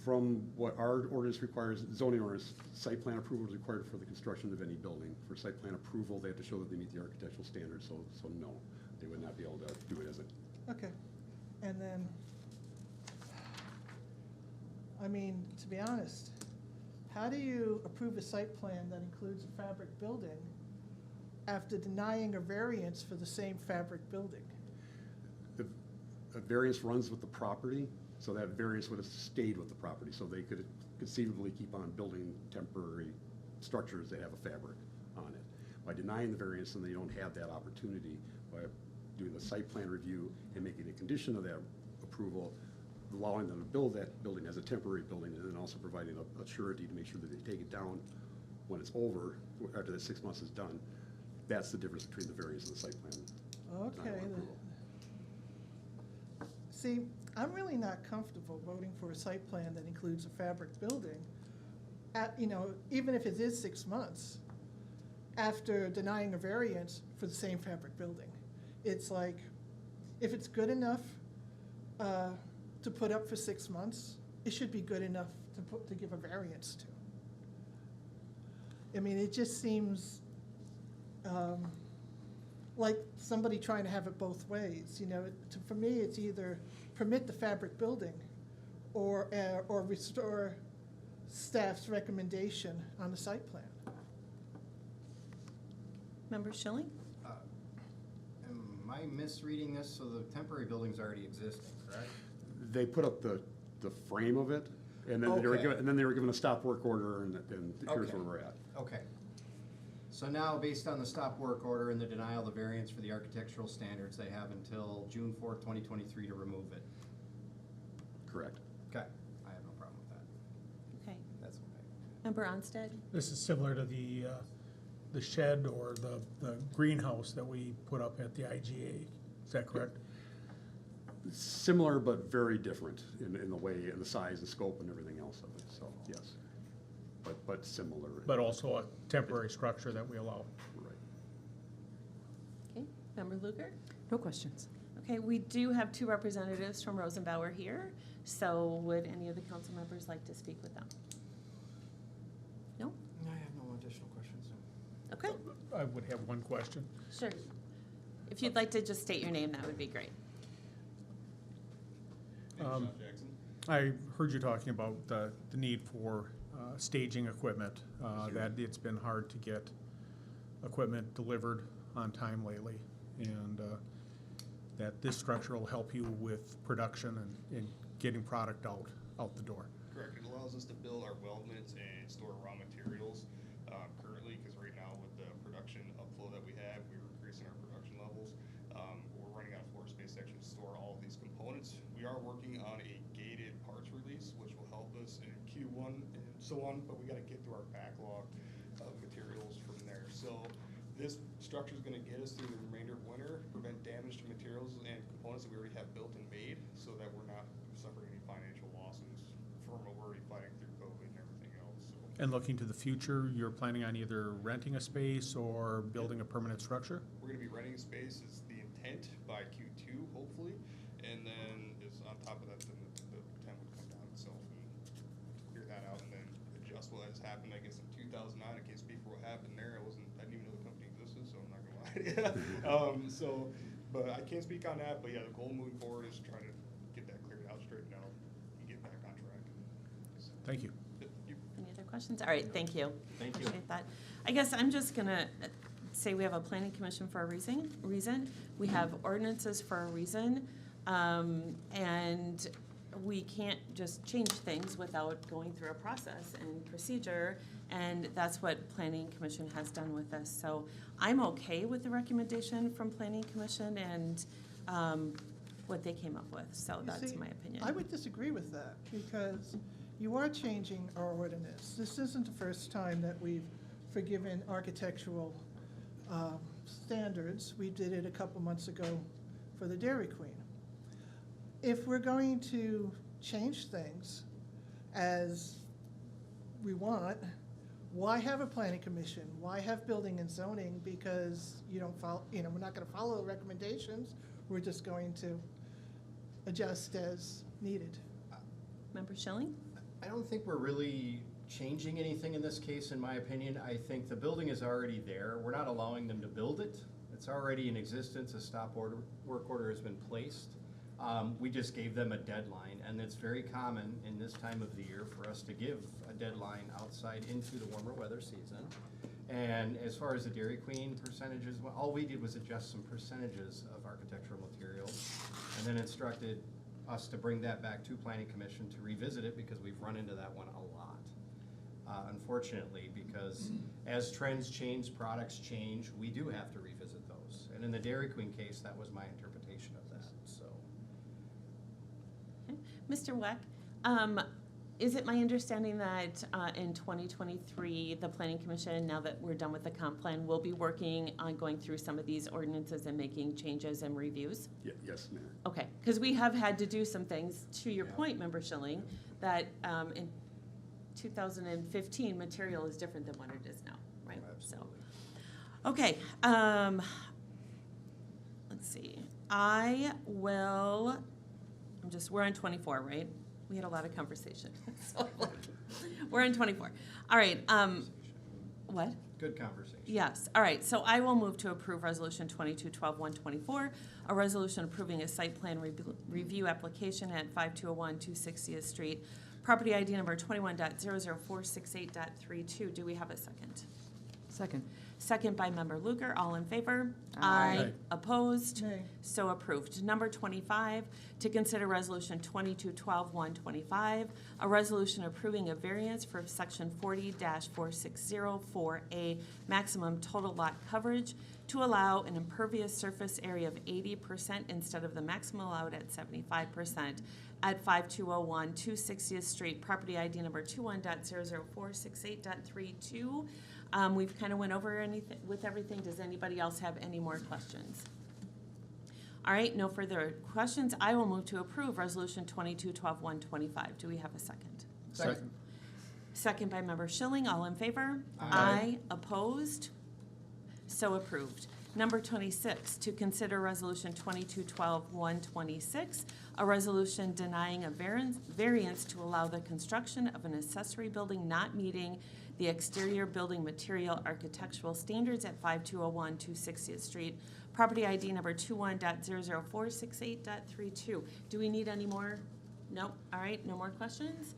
From what our ordinance requires, zoning ordinance, site plan approval is required for the construction of any building. For site plan approval, they have to show that they meet the architectural standards, so no, they would not be able to do it as a. Okay, and then, I mean, to be honest, how do you approve a site plan that includes a fabric building after denying a variance for the same fabric building? A variance runs with the property, so that variance would have stayed with the property, so they could conceivably keep on building temporary structures that have a fabric on it. By denying the variance, then they don't have that opportunity. By doing the site plan review and making a condition of that approval, allowing them to build that building as a temporary building, and then also providing a surety to make sure that they take it down when it's over, after the 6 months is done. That's the difference between the variance and the site plan. Okay. denial and approval. See, I'm really not comfortable voting for a site plan that includes a fabric building, even if it is 6 months, after denying a variance for the same fabric building. It's like, if it's good enough to put up for 6 months, it should be good enough to give a variance to. I mean, it just seems like somebody trying to have it both ways. For me, it's either permit the fabric building or restore staff's recommendation on the site plan. Member Schilling? Am I misreading this? So the temporary building's already existing, correct? They put up the frame of it, and then they were Okay. given a stop work order, and here's Okay. where we're at. Okay. So now, based on the stop work order and the denial of the variance for the architectural standards, they have until June 4th, 2023 to remove it. Correct. Okay, I have no problem with that. Okay. That's okay. Member Onstead? This is similar to the shed or the greenhouse that we put up at the IGA. Is that correct? Similar but very different in the way, and the size and scope and everything else of it, so, yes. But similar. But also a temporary structure that we allow. Right. Okay. Member Luker? No questions. Okay, we do have 2 representatives from Rosenbauer here, so would any of the council members like to speak with them? No? I have no additional questions. Okay, I would have one question. sure. If you'd like to just state your name, that would be great. I heard you talking about the need for staging equipment, that it's been hard to get equipment delivered on time lately, and that this structure will help you with production and getting product out the door. Correct. It allows us to build our weldments and store raw materials currently, because right now with the production upflow that we have, we're increasing our production levels. We're running out of floor space to actually store all of these components. We are working on a gated parts release, which will help us in Q1 and so on, but we got to get through our backlog of materials from there. So this structure is going to get us through the remainder of winter, prevent damage to materials and components that we already have built and made, so that we're not suffering any financial losses from what we're already fighting through COVID and everything else. So And looking to the future, you're planning on either renting a space or building a permanent structure? we're going to be renting a space is the intent by Q2, hopefully, and then is on top of that, then the tent would come down itself and clear that out and then adjust what has happened. I guess in 2009. I can't speak for what happened there. I didn't even know the company existed, so I'm not gonna lie to you. But I can't speak on that. But yeah, the goal moving forward is to try to get that cleared out, straightened out, and get back on track. Thank you. Any other questions? All right, thank you. Thank you. Appreciate that. I guess I'm just gonna say we have a planning commission for a reason. We have ordinances for a reason. And we can't just change things without going through a process and procedure. And that's what planning commission has done with this. So I'm okay with the recommendation from planning commission and what they came up with. So You that's see, my opinion. I would disagree with that, because you are changing our ordinance. This isn't the first time that we've forgiven architectural standards. We did it a couple months ago for the Dairy Queen. If we're going to change things as we want, why have a planning commission? Why have building and zoning? Because you don't follow, we're not gonna follow the recommendations. We're just going to adjust as needed. Member Schilling? I don't think we're really changing anything in this case, in my opinion. I think the building is already there. We're not allowing them to build it. It's already in existence. A work order has been placed. We just gave them a deadline, and it's very common in this time of the year for us to give a deadline outside into the warmer weather season. And as far as the Dairy Queen percentages, well, all we did was adjust some percentages of architectural materials, and then instructed us to bring that back to Planning Commission to revisit it, because we've run into that one a lot. Unfortunately, because as trends change, products change, we do have to revisit those. And in the Dairy Queen case, that was my interpretation of that, so. Okay. Mr. Weck, is it my understanding that in 2023, the Planning Commission, now that we're done with the comp plan, will be working on going through some of these ordinances and making changes and reviews? Yes, Mayor. Okay, because we have had to do some things, to your point, Member Schilling, that in 2015, material is different than what it is now, right? Absolutely. So, okay, let's see. We're on 24, right? We had a lot of conversation. So, we're on 24. All right, what? Good conversation. Yes, all right, so I will move to approve Resolution 2212-124, a resolution approving a site plan review application at 5201 260th Street, property ID number 21.00468.32. Do we have a second? Second. Second by Member Luker, all in favor? Aye. Opposed? Nay. So approved. Number 25, to consider Resolution 2212-125, a resolution approving a variance for Section 40-4604A, maximum total lot coverage, to allow an impervious surface area of 80% instead of the maximum allowed at 75% at 5201 260th Street, property ID number 21.00468.32. We've kind of went over everything. Does anybody else have any more questions? All right, no further questions. I will move to approve Resolution 2212-125. Do we have a second? Second. Second by Member Schilling. All in favor? Aye. Opposed? So approved. Number 26, to consider Resolution 2212-126, a resolution denying a variance to allow the construction of an accessory building not meeting the exterior building material architectural standards at 5201 260th Street, property ID number 21.00468.32. Do we need any more? No? All right, no more questions?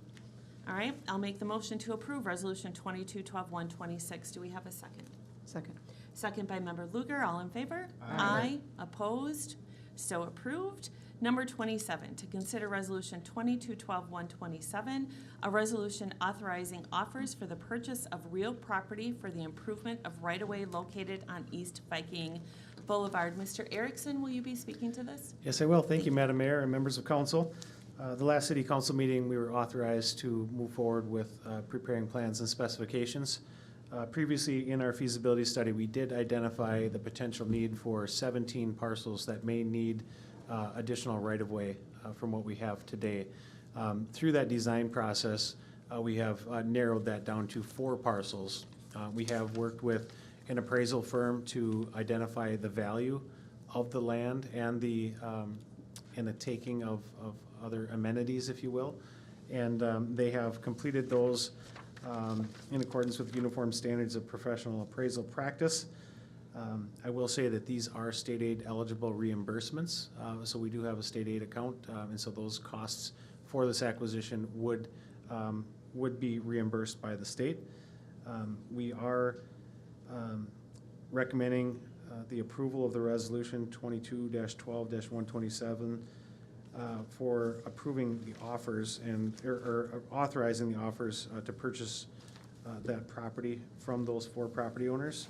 All right, I'll make the motion to approve Resolution 2212-126. Do we have a second? Second. Second by Member Luger. All in favor? Aye. Opposed? So approved. Number 27, to consider Resolution 2212-127, a resolution authorizing offers for the purchase of real property for the improvement of right-of-way located on East Viking Boulevard. Mr. Erickson, will you be speaking to this? Yes, I will. Thank you, Madam Mayor and members of council. The last city council meeting, we were authorized to move forward with preparing plans and specifications. Previously, in our feasibility study, we did identify the potential need for 17 parcels that may need additional right-of-way from what we have today. Through that design process, we have narrowed that down to 4 parcels. We have worked with an appraisal firm to identify the value of the land and the taking of other amenities, if you will. And they have completed those in accordance with uniform standards of professional appraisal practice. I will say that these are state aid eligible reimbursements, so we do have a state aid account, and so those costs for this acquisition would be reimbursed by the state. We are recommending the approval of the resolution 22-12-127 for approving the offers or authorizing the offers to purchase that property from those 4 property owners.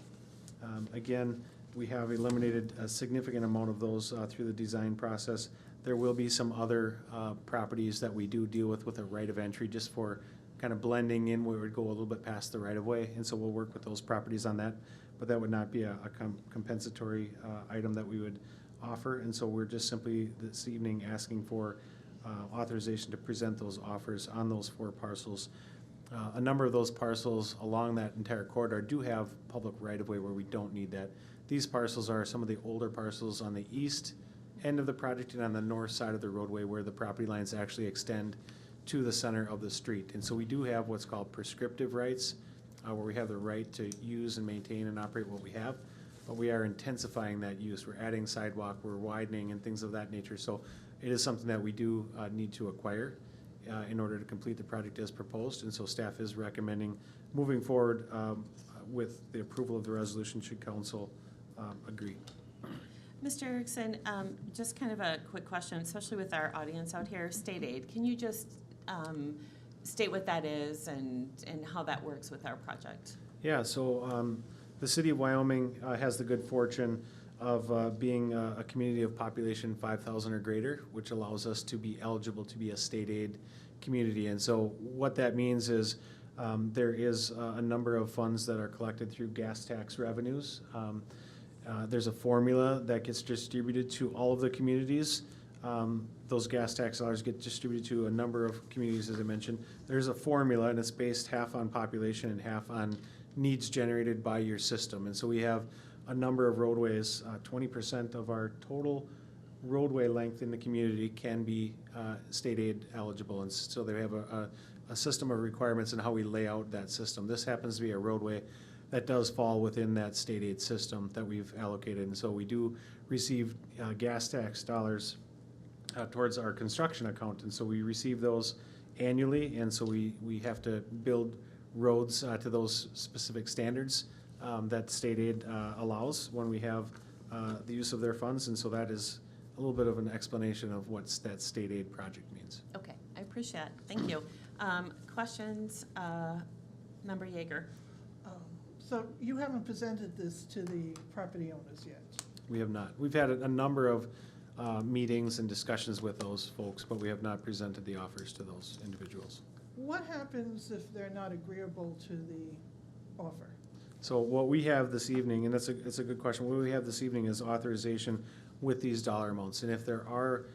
Again, we have eliminated a significant amount of those through the design process. There will be some other properties that we do deal with a right of entry just for kind of blending in where it would go a little bit past the right of way, and so we'll work with those properties on that, but that would not be a compensatory item that we would offer, and so we're just simply this evening asking for authorization to present those offers on those 4 parcels. A number of those parcels along that entire corridor do have public right-of-way where we don't need that. These parcels are some of the older parcels on the east end of the project and on the north side of the roadway where the property lines actually extend to the center of the street. And so we do have what's called prescriptive rights, where we have the right to use and maintain and operate what we have, but we are intensifying that use. We're adding sidewalk, we're widening and things of that nature. So it is something that we do need to acquire in order to complete the project as proposed, and so staff is recommending moving forward with the approval of the resolution should council agree. Mr. Erickson, just kind of a quick question, especially with our audience out here, state aid. Can you just state what that is and how that works with our project? Yeah, so the city of Wyoming has the good fortune of being a community of population 5,000 or greater, which allows us to be eligible to be a state aid community. And so what that means is there is a number of funds that are collected through gas tax revenues. There's a formula that gets distributed to all of the communities. Those gas tax dollars get distributed to a number of communities, as I mentioned. There's a formula, and it's based half on population and half on needs generated by your system. And so we have a number of roadways. 20% of our total roadway length in the community can be state aid eligible, and so they have a system of requirements in how we lay out that system. This happens to be a roadway that does fall within that state aid system that we've allocated, and so we do receive gas tax dollars towards our construction account, and so we receive those annually, and so we have to build roads to those specific standards that state aid allows when we have the use of their funds, and so that is a little bit of an explanation of what that state aid project means. Okay, I appreciate it. Thank you. Questions? Member Yeager. So you haven't presented this to the property owners yet? We have not. We've had a number of meetings and discussions with those folks, but we have not presented the offers to those individuals. What happens if they're not agreeable to the offer? So what we have this evening, and it's a good question, what we have this evening is authorization with these dollar amounts. And if there are,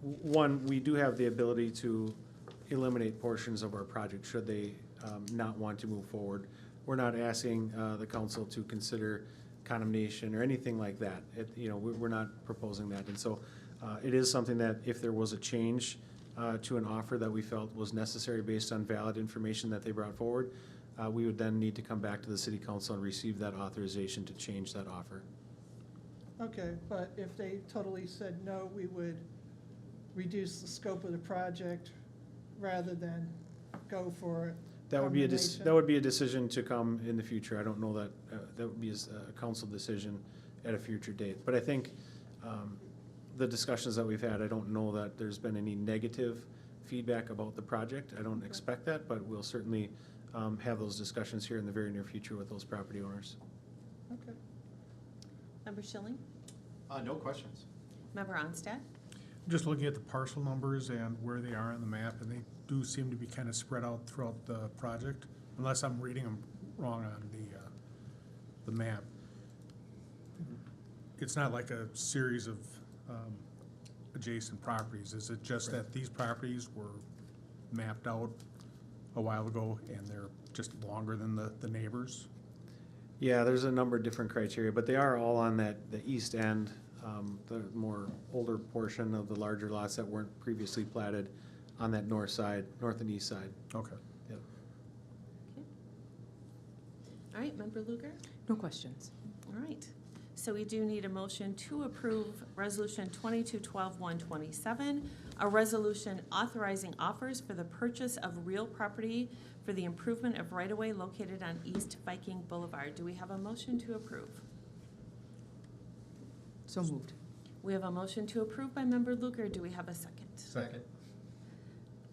one, we do have the ability to eliminate portions of our project should they not want to move forward. We're not asking the council to consider condemnation or anything like that. We're not proposing that. And so it is something that if there was a change to an offer that we felt was necessary based on valid information that they brought forward, we would then need to come back to the city council and receive that authorization to change that offer. Okay, but if they totally said no, we would reduce the scope of the project rather than go for That would be condemnation? that would be a decision to come in the future. I don't know that, that would be a council decision at a future date. But I think the discussions that we've had, I don't know that there's been any negative feedback about the project. I don't expect that, but we'll certainly have those discussions here in the very near future with those property owners. Okay. Member Schilling? No questions. Member Onstad? Just looking at the parcel numbers and where they are on the map, and they do seem to be kind of spread out throughout the project, unless I'm reading them wrong on the map. It's not like a series of adjacent properties. Is it just that these properties were mapped out a while ago and they're just longer than the neighbors? Yeah, there's a number of different criteria, but they are all on the east end, the more older portion of the larger lots that weren't previously platted on that north and east side. Okay. Yep. All right, Member Luger? No questions. All right. So we do need a motion to approve Resolution 22-12-127, a resolution authorizing offers for the purchase of real property for the improvement of right-of-way located on East Viking Boulevard. Do we have a motion to approve? So moved. We have a motion to approve by Member Luger. Do we have a second? Second.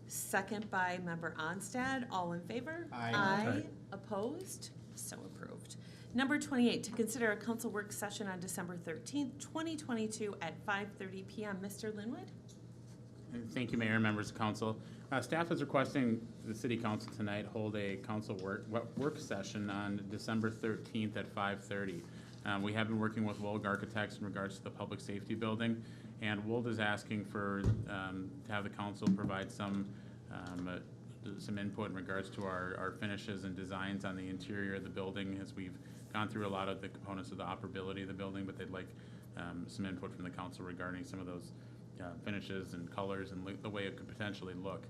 Second by Member Onstad. All in favor? Aye. Aye. Opposed? So approved. Number 28, to consider a council work session on December 13th, 2022 at 5:30 PM. Mr. Linwood? Thank you, Mayor and members of council. Staff is requesting the city council tonight hold a council work session on December 13th at 5:30. We have been working with Wold Architects in regards to the public safety building, and Wold is asking for, to have the council provide some input in regards to our finishes and designs on the interior of the building, as we've gone through a lot of the components of the operability of the building, but they'd like some input from the council regarding some of those finishes and colors and the way it could potentially look.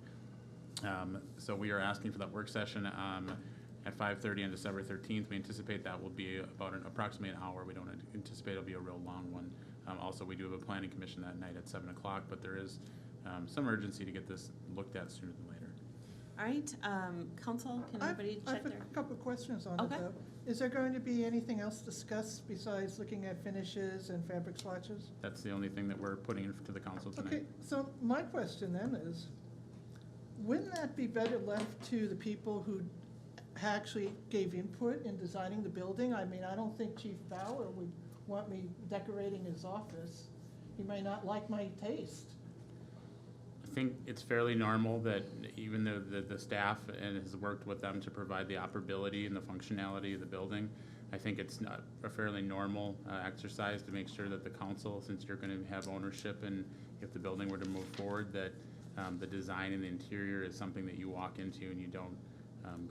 So we are asking for that work session at 5:30 on December 13th. We anticipate that will be about approximately an hour. We don't anticipate it'll be a real long one. Also, we do have a planning commission that night at 7 o'clock, but there is some urgency to get this looked at sooner than later. All right, council, can everybody I check have their? a couple of questions on it, Okay. though. Is there going to be anything else discussed besides looking at finishes and fabric swatches? That's the only thing that we're putting in to the council tonight. Okay, so my question then is, wouldn't that be better left to the people who actually gave input in designing the building? I mean, I don't think Chief Bauer would want me decorating his office. He may not like my taste. I think it's fairly normal that even though the staff and has worked with them to provide the operability and the functionality of the building, I think it's not a fairly normal exercise to make sure that the council, since you're going to have ownership and if the building were to move forward, that the design and the interior is something that you walk into and you don't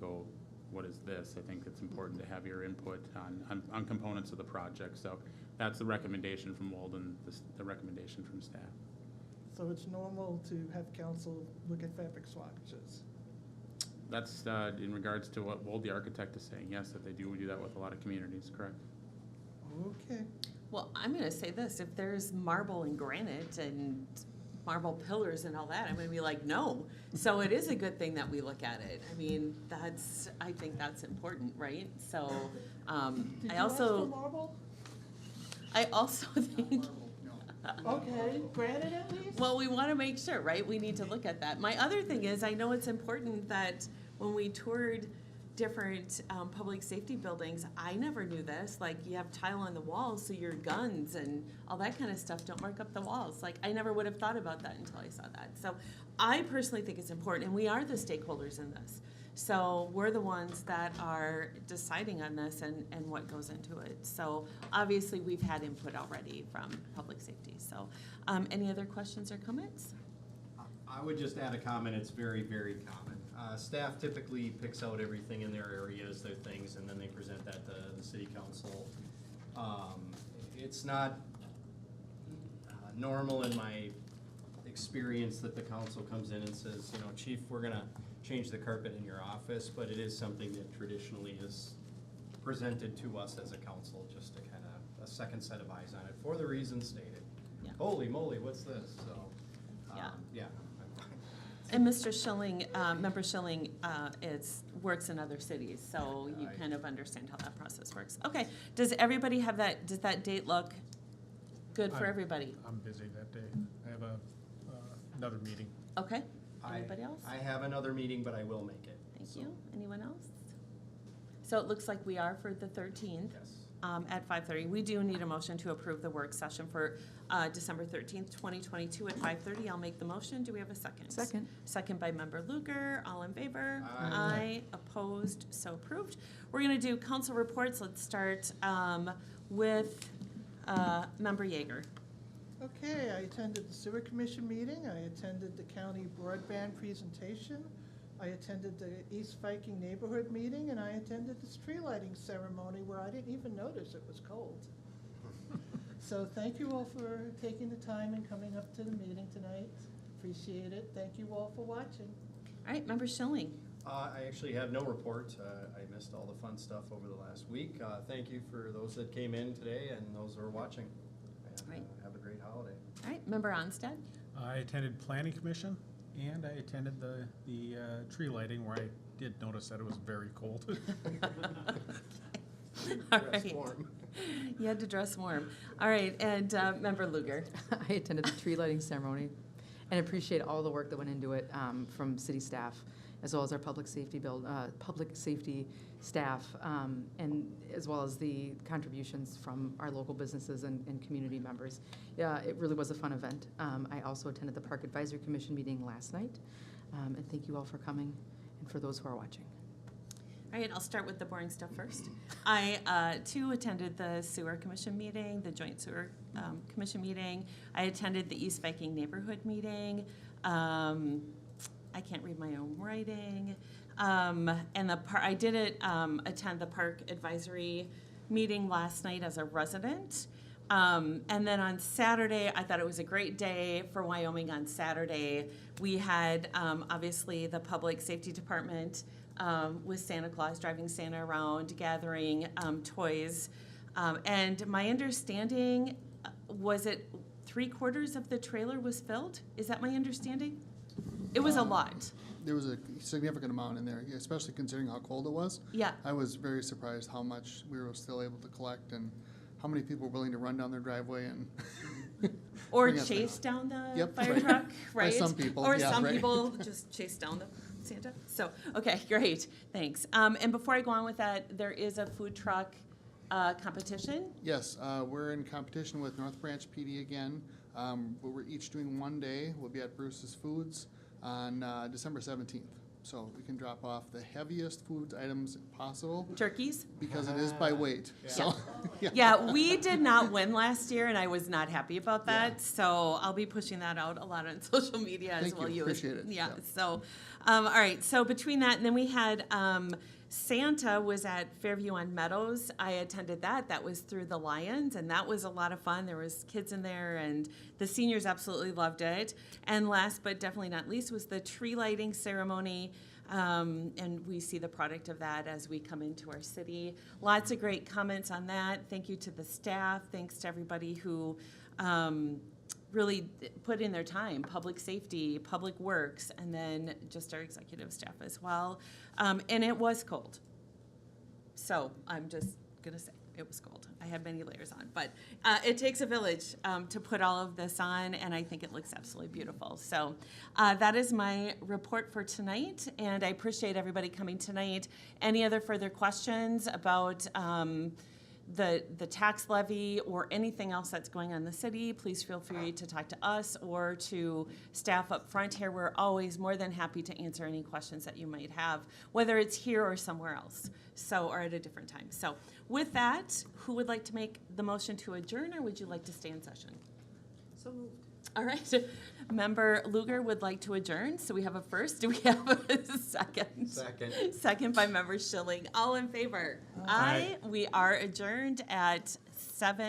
go, what is this? I think it's important to have your input on components of the project. So that's the recommendation from Wold and the recommendation from staff. So it's normal to have council look at fabric swatches. That's in regards to what Wold the architect is saying, yes, that they do. We do that with a lot of communities, correct? Okay. Well, I'm gonna say this, if there's marble and granite and marble pillars and all that, I'm gonna be like, no. So it is a good thing that we look at it. I mean, I think that's important, right? So, Did I you ask for also, marble? I also think, Okay, granite at least? well, we wanna make sure, right? We need to look at that. My other thing is, I know it's important that when we toured different public safety buildings, I never knew this, like you have tile on the walls, so your guns and all that kind of stuff don't mark up the walls. Like, I never would have thought about that until I saw that. So I personally think it's important, and we are the stakeholders in this. So we're the ones that are deciding on this and what goes into it. So obviously, we've had input already from public safety. So any other questions or comments? I would just add a comment, it's very, very common. Staff typically picks out everything in their areas, their things, and then they present that to the city council. It's not normal in my experience that the council comes in and says, you know, Chief, we're gonna change the carpet in your office, but it is something that traditionally is presented to us as a council, just to kind of, a second set of eyes on it, for the reasons stated. Yeah. Holy moly, what's this? So, Yeah. yeah. And Mr. Schilling, Member Schilling, works in other cities, so you Right. kind of understand how that process works. Okay, does everybody have that, does that date look good for everybody? I'm busy that day. I have another meeting. Okay, anybody else? I have another meeting, but I will make it. Thank so, you. Anyone else? So it looks like we are for the 13th. Yes. At 5:30. We do need a motion to approve the work session for December 13th, 2022 at 5:30. I'll make the motion. Do we have a second? Second. Second by Member Luger. All in favor? Aye. Opposed? So approved. We're going to do council reports. Let's start with Member Yeager. Okay, I attended the sewer commission meeting, I attended the county broadband presentation, I attended the East Viking neighborhood meeting, and I attended the tree lighting ceremony where I didn't even notice it was cold. So thank you all for taking the time and coming up to the meeting tonight. Appreciate it. Thank you all for watching. All right, Member Schilling. I actually have no report. I missed all the fun stuff over the last week. Thank you for those that came in today and those who are watching. And, Right. have a great holiday. All right, Member Onstead? I attended planning commission and I attended the tree lighting where I did notice that it was very cold. All Dress right. warm. You had to dress warm. All right, and Member Luger? I attended the tree lighting ceremony and appreciate all the work that went into it from city staff, as well as our public safety staff, and as well as the contributions from our local businesses and community members. Yeah, it really was a fun event. I also attended the Park Advisory Commission meeting last night, and thank you all for coming and for those who are watching. All right, I'll start with the boring stuff first. I, too, attended the sewer commission meeting, the joint sewer commission meeting. I attended the East Viking neighborhood meeting. I can't read my own writing. And I did attend the park advisory meeting last night as a resident. And then on Saturday, I thought it was a great day for Wyoming on Saturday. We had, obviously, the public safety department with Santa Claus driving Santa around, gathering toys. And my understanding, was it 3/4 of the trailer was filled? Is that my understanding? It was a lot. There was a significant amount in there, especially considering how cold it was. Yeah. I was very surprised how much we were still able to collect and how many people were willing to run down their driveway and Or bring us chase things. down the Yep, fire right. truck, By right? some people, Or yeah, some right. people just chase down the Santa. So, okay, great, thanks. And before I go on with that, there is a food truck competition. Yes, we're in competition with North Branch PD again. We're each doing one day. We'll be at Bruce's Foods on December 17th. So we can drop off the heaviest food items possible Turkeys? because it is by weight. So, yeah. Yeah, we did not win last year, and I was not happy about that. So I'll be pushing that out a lot on social media as Thank well. you. Appreciate it. Yeah. Yeah. So, all right. So between that, and then we had Santa was at Fairview on Meadows. I attended that. That was through the Lions, and that was a lot of fun. There was kids in there, and the seniors absolutely loved it. And last but definitely not least was the tree lighting ceremony. And we see the product of that as we come into our city. Lots of great comments on that. Thank you to the staff. Thanks to everybody who really put in their time, public safety, public works, and then just our executive staff as well. And it was cold. So I'm just gonna say, it was cold. I had many layers on, but it takes a village to put all of this on, and I think it looks absolutely beautiful. So that is my report for tonight, and I appreciate everybody coming tonight. Any other further questions about the tax levy or anything else that's going on in the city, please feel free to talk to us or to staff up front here. We're always more than happy to answer any questions that you might have, whether it's here or somewhere else, so, or at a different time. So with that, who would like to make the motion to adjourn, or would you like to stay in session? So moved. All right, Member Luger would like to adjourn, so we have a first. Do we have a second? Second. Second by Member Schilling. All in favor? Aye. We are adjourned at 7.